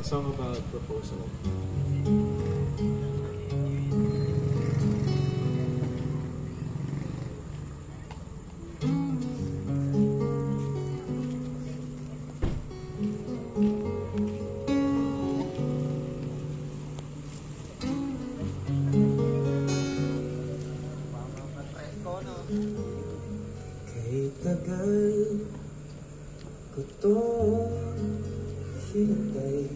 song about proposal. Kay tagal ko tong hinintay,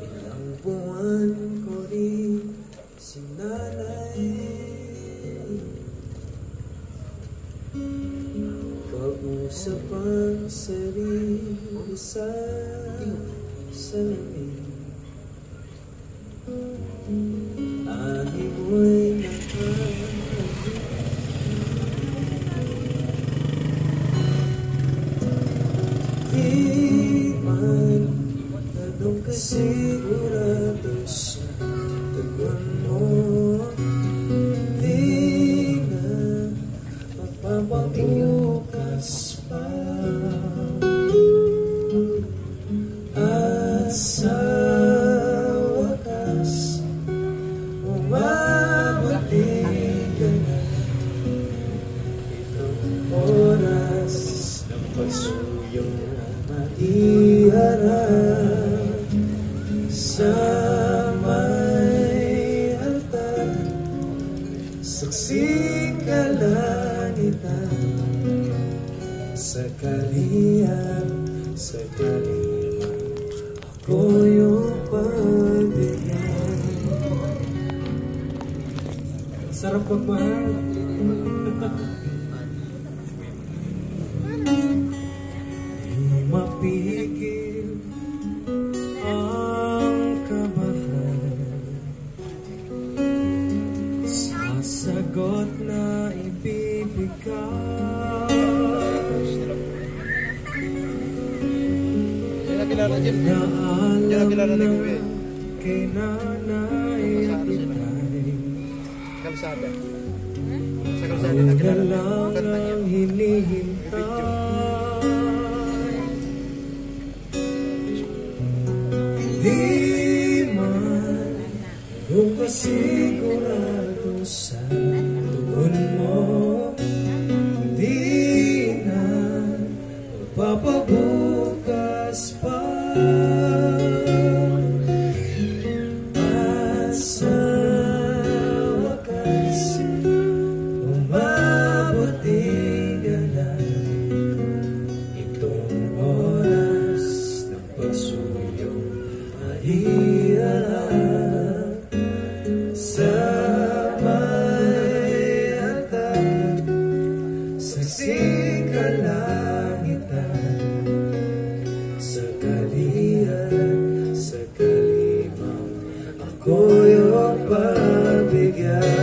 ilang buwan ko rin sinanay, kausap ang sarili sa salamin. Ani mo'y di man ganun kasigurado sa tugon mo, di na mapapabukas pa. At sa wakas umabuting ka na, itong oras ng pagsuyong maiharap sa may altar, saksing kalangitan, sa kaliham, sa kalimang ako yung pagbigyan. Sarap pagmahal. Mapigil ang kabahan sa sagot na ibibigay. Naalam na kay nanay at itay, Kalsada. Sa kalsada ang na kilala. galang hinihintay. Di man kung kasigurado sa tugon mo, di na mapapabukas pa. At sa wakas umabuting galang, itong oras ng pagsuyong mahirap sa may altar, saksing kalangitan, sa kalihan, sa kalimang ako yung pagbigyan.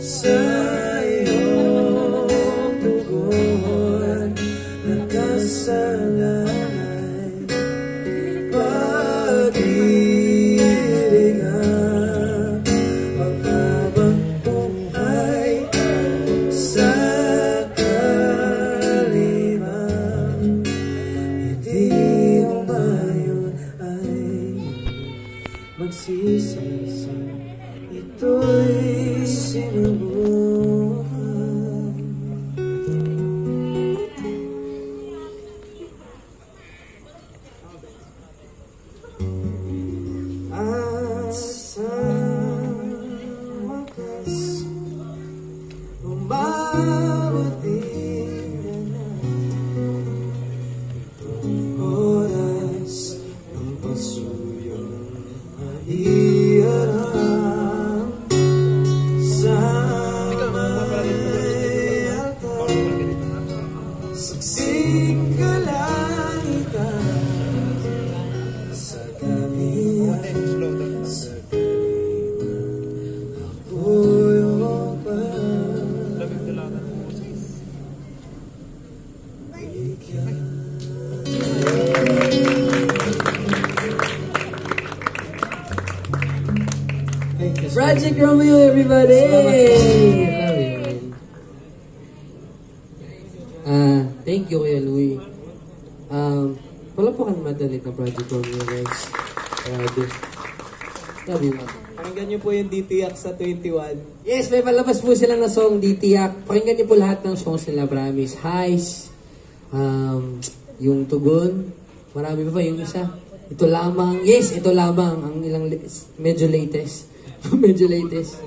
Sa iyong tugon nakasalalay, pag-ibig ang pagkabang buhay sa kalimang, hindi umayon ay magsisisi, ito'y sinubukan. At sa wakas umabuting ka na, itong oras ng pagsuyong maiharap sa may altar, saksing kalangitan, sa kalihan, sa kalimang ako yung pagbigyan. Project Romeo, everybody! Thank you, Kuya Louie. Wala po kang madalit na Project Romeo, guys. Grabe. Sabi mo. Pakinggan niyo po yung DTX sa 21. Yes, may palabas po sila na song, DTX. Pakinggan niyo po lahat ng songs nila, promise. Highs, yung Tugon, marami pa yung isa. Ito lamang, yes, ito lamang, ang ilang, medyo latest. Medyo latest.